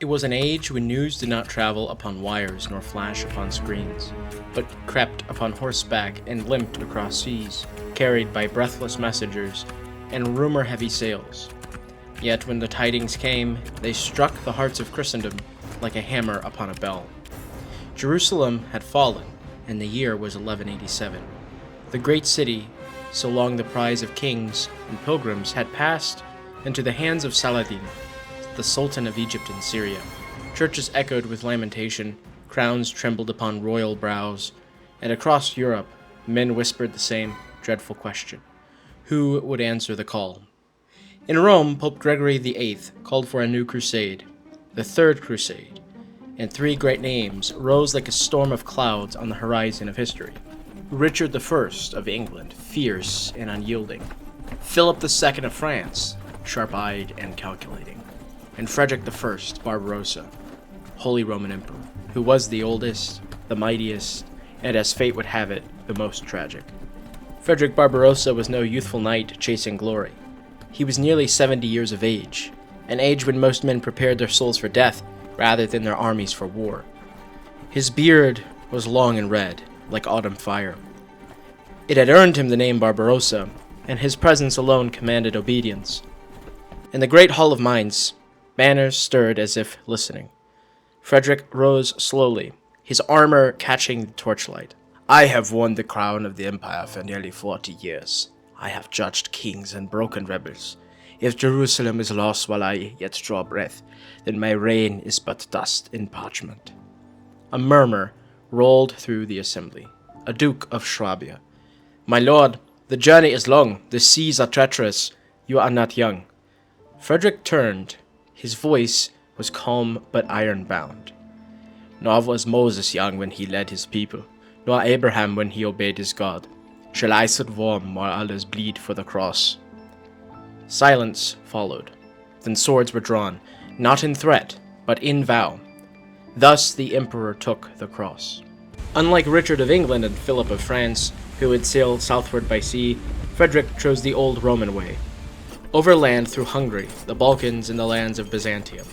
It was an age when news did not travel upon wires nor flash upon screens, but crept upon horseback and limped across seas, carried by breathless messengers and rumor-heavy sails. Yet when the tidings came, they struck the hearts of Christendom like a hammer upon a bell. Jerusalem had fallen, and the year was 1187. The great city, so long the prize of kings and pilgrims, had passed into the hands of Saladin, the Sultan of Egypt and Syria. Churches echoed with lamentation, crowns trembled upon royal brows, and across Europe men whispered the same dreadful question: who would answer the call? In Rome, Pope Gregory VIII called for a new crusade, the Third Crusade, and three great names rose like a storm of clouds on the horizon of history. Richard I of England, fierce and unyielding; Philip II of France, sharp-eyed and calculating; and Frederick I Barbarossa, Holy Roman Emperor, who was the oldest, the mightiest, and as fate would have it, the most tragic. Frederick Barbarossa was no youthful knight chasing glory. He was nearly 70 years of age, an age when most men prepared their souls for death rather than their armies for war. His beard was long and red, like autumn fire. It had earned him the name Barbarossa, and his presence alone commanded obedience. In the great hall of Mainz, banners stirred as if listening. Frederick rose slowly, his armor catching the torchlight. "I have worn the crown of the empire for nearly 40 years. I have judged kings and broken rebels. If Jerusalem is lost while I yet draw breath, then my reign is but dust in parchment." A murmur rolled through the assembly. A Duke of Swabia: "My lord, the journey is long, the seas are treacherous, you are not young." Frederick turned. His voice was calm but iron-bound. "Nor was Moses young when he led his people, nor Abraham when he obeyed his God. Shall I sit warm while others bleed for the cross?" Silence followed. Then swords were drawn, not in threat, but in vow. Thus the emperor took the cross. Unlike Richard of England and Philip of France, who had sailed southward by sea, Frederick chose the old Roman way, overland through Hungary, the Balkans, and the lands of Byzantium.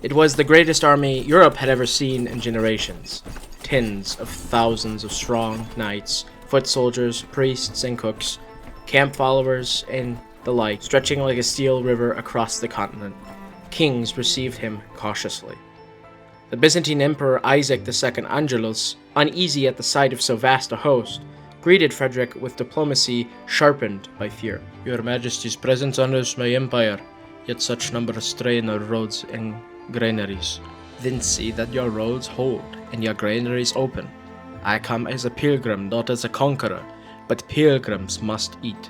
It was the greatest army Europe had ever seen in generations. Tens of thousands of strong knights, foot soldiers, priests, and cooks, camp followers, and the like, stretching like a steel river across the continent. Kings received him cautiously. The Byzantine Emperor Isaac II Angelus, uneasy at the sight of so vast a host, greeted Frederick with diplomacy sharpened by fear. "Your Majesty's presence honors my empire, yet such numbers strain our roads and granaries. Then see that your roads hold and your granaries open. I come as a pilgrim, not as a conqueror, but pilgrims must eat."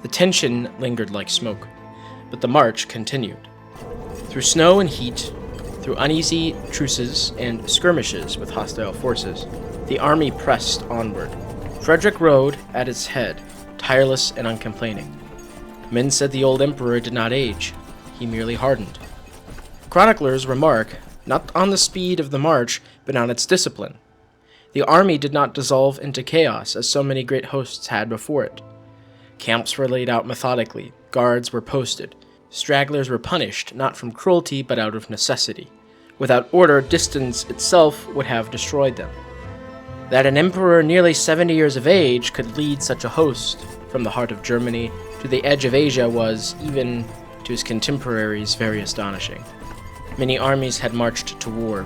The tension lingered like smoke, but the march continued. Through snow and heat, through uneasy truces and skirmishes with hostile forces, the army pressed onward. Frederick rode at its head, tireless and uncomplaining. Men said the old emperor did not age, he merely hardened. Chroniclers remark not on the speed of the march, but on its discipline. The army did not dissolve into chaos as so many great hosts had before it. Camps were laid out methodically, guards were posted, stragglers were punished not from cruelty but out of necessity. Without order, distance itself would have destroyed them. That an emperor nearly 70 years of age could lead such a host from the heart of Germany to the edge of Asia was, even to his contemporaries, very astonishing. Many armies had marched to war.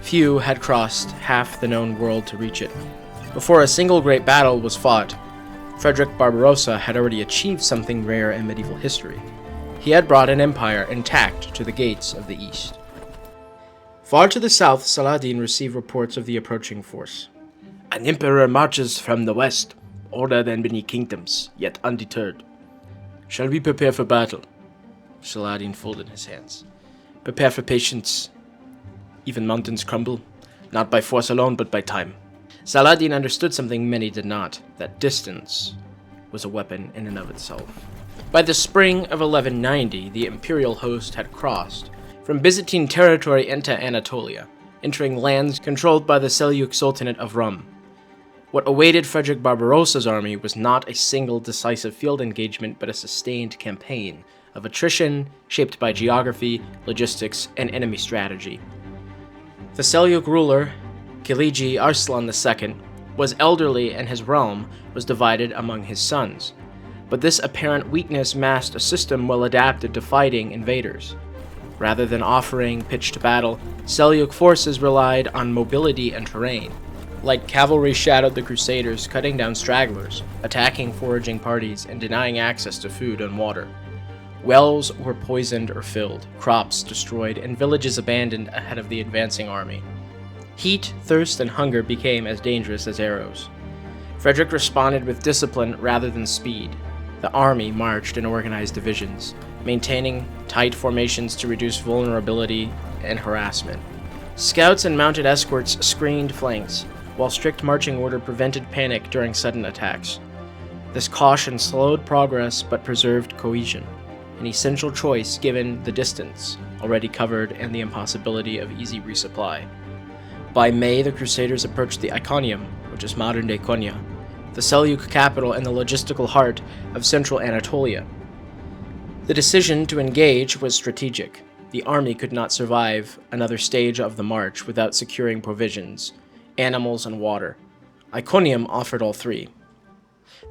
Few had crossed half the known world to reach it. Before a single great battle was fought, Frederick Barbarossa had already achieved something rare in medieval history. He had brought an empire intact to the gates of the east. Far to the south, Saladin received reports of the approaching force. "An emperor marches from the west, older than many kingdoms, yet undeterred. Shall we prepare for battle?" Saladin folded his hands. "Prepare for patience. Even mountains crumble, not by force alone, but by time." Saladin understood something many did not, that distance was a weapon in and of itself. By the spring of 1190, the imperial host had crossed from Byzantine territory into Anatolia, entering lands controlled by the Seljuk Sultanate of Rum. What awaited Frederick Barbarossa's army was not a single decisive field engagement, but a sustained campaign of attrition shaped by geography, logistics, and enemy strategy. The Seljuk ruler, Kiliji Arslan II, was elderly and his realm was divided among his sons, but this apparent weakness masked a system well adapted to fighting invaders. Rather than offering pitched battle, Seljuk forces relied on mobility and terrain. Light cavalry shadowed the crusaders, cutting down stragglers, attacking foraging parties, and denying access to food and water. Wells were poisoned or filled, crops destroyed, and villages abandoned ahead of the advancing army. Heat, thirst, and hunger became as dangerous as arrows. Frederick responded with discipline rather than speed. The army marched in organized divisions, maintaining tight formations to reduce vulnerability and harassment. Scouts and mounted escorts screened flanks, while strict marching order prevented panic during sudden attacks. This caution slowed progress but preserved cohesion, an essential choice given the distance already covered and the impossibility of easy resupply. By May, the Crusaders approached the Iconium, which is modern-day Konya, the Seljuk capital and the logistical heart of central Anatolia. The decision to engage was strategic. The army could not survive another stage of the march without securing provisions, animals, and water. Iconium offered all three.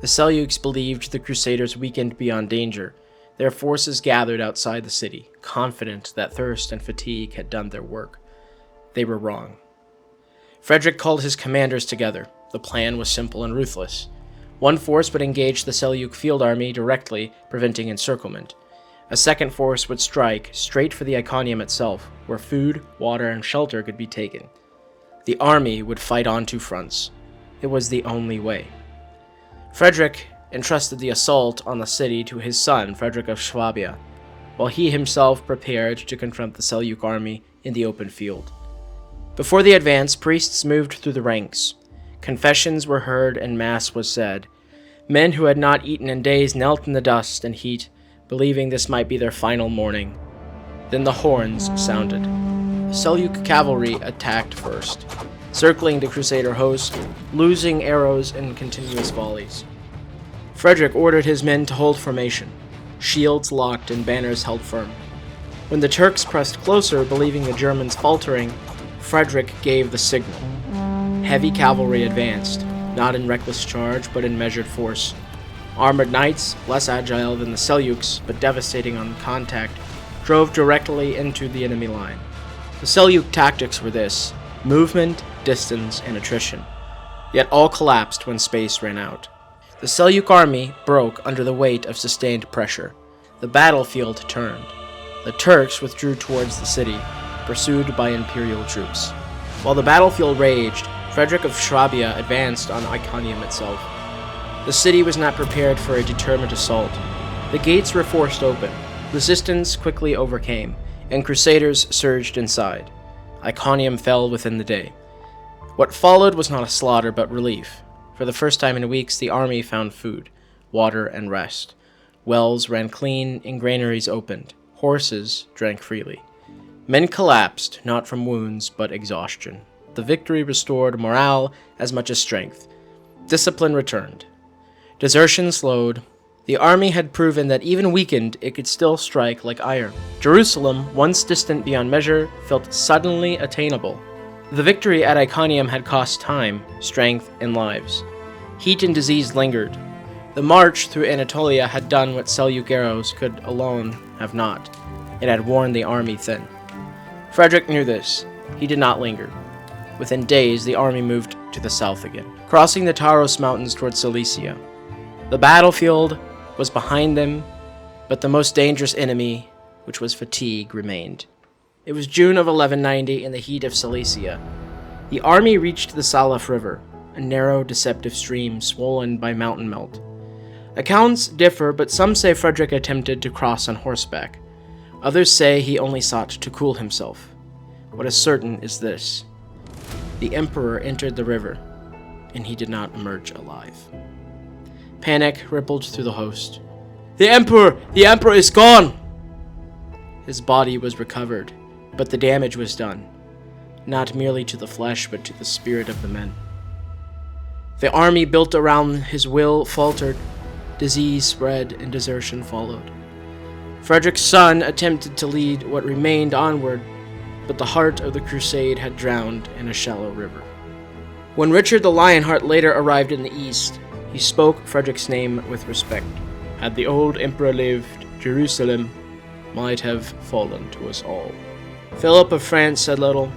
The Seljuks believed the Crusaders weakened beyond danger. Their forces gathered outside the city, confident that thirst and fatigue had done their work. They were wrong. Frederick called his commanders together. The plan was simple and ruthless. One force would engage the Seljuk field army directly, preventing encirclement. A second force would strike straight for the Iconium itself, where food, water, and shelter could be taken. The army would fight on two fronts. It was the only way. Frederick entrusted the assault on the city to his son, Frederick of Swabia, while he himself prepared to confront the Seljuk army in the open field. Before the advance, priests moved through the ranks. Confessions were heard and mass was said. Men who had not eaten in days knelt in the dust and heat, believing this might be their final morning. Then the horns sounded. The Seljuk cavalry attacked first, circling the Crusader host, losing arrows in continuous volleys. Frederick ordered his men to hold formation, shields locked and banners held firm. When the Turks pressed closer, believing the Germans faltering, Frederick gave the signal. Heavy cavalry advanced, not in reckless charge, but in measured force. Armored knights, less agile than the Seljuks, but devastating on contact, drove directly into the enemy line. The Seljuk tactics were this: movement, distance, and attrition. Yet all collapsed when space ran out. The Seljuk army broke under the weight of sustained pressure. The battlefield turned. The Turks withdrew towards the city, pursued by imperial troops. While the battlefield raged, Frederick of Swabia advanced on Iconium itself. The city was not prepared for a determined assault. The gates were forced open. Resistance quickly overcame, and crusaders surged inside. Iconium fell within the day. What followed was not a slaughter, but relief. For the first time in weeks, the army found food, water, and rest. Wells ran clean, and granaries opened. Horses drank freely. Men collapsed, not from wounds, but exhaustion. The victory restored morale as much as strength. Discipline returned. Desertion slowed. The army had proven that even weakened, it could still strike like iron. Jerusalem, once distant beyond measure, felt suddenly attainable. The victory at Iconium had cost time, strength, and lives. Heat and disease lingered. The march through Anatolia had done what Seljuk arrows could alone have not. It had worn the army thin. Frederick knew this. He did not linger. Within days, the army moved to the south again, crossing the Taros Mountains toward Cilicia. The battlefield was behind them, but the most dangerous enemy, which was fatigue, remained. It was June of 1190 in the heat of Cilicia. The army reached the Saleph River, a narrow, deceptive stream swollen by mountain melt. Accounts differ, but some say Frederick attempted to cross on horseback. Others say he only sought to cool himself. What is certain is this: the emperor entered the river, and he did not emerge alive. Panic rippled through the host. The emperor is gone! His body was recovered, but the damage was done, not merely to the flesh, but to the spirit of the men. The army built around his will faltered, disease spread, and desertion followed. Frederick's son attempted to lead what remained onward, but the heart of the crusade had drowned in a shallow river. When Richard the Lionheart later arrived in the east, he spoke Frederick's name with respect. Had the old emperor lived, Jerusalem might have fallen to us all. Philip of France said little,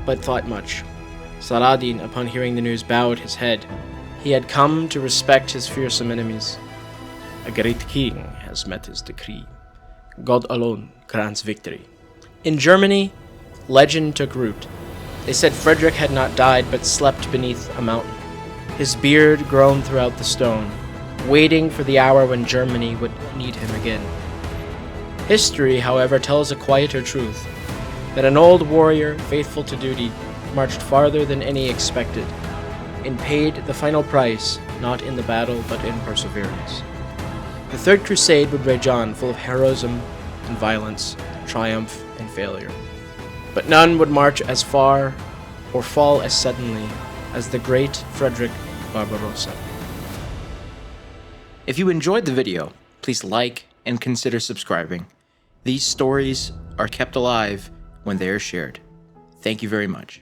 but thought much. Saladin, upon hearing the news, bowed his head. He had come to respect his fearsome enemies. A great king has met his decree. God alone grants victory. In Germany, legend took root. They said Frederick had not died but slept beneath a mountain, his beard grown throughout the stone, waiting for the hour when Germany would need him again. History, however, tells a quieter truth, that an old warrior, faithful to duty, marched farther than any expected, and paid the final price, not in the battle, but in perseverance. The Third Crusade would rage on, full of heroism and violence, triumph and failure. But none would march as far or fall as suddenly as the great Frederick Barbarossa. If you enjoyed the video, please like and consider subscribing. These stories are kept alive when they are shared. Thank you very much.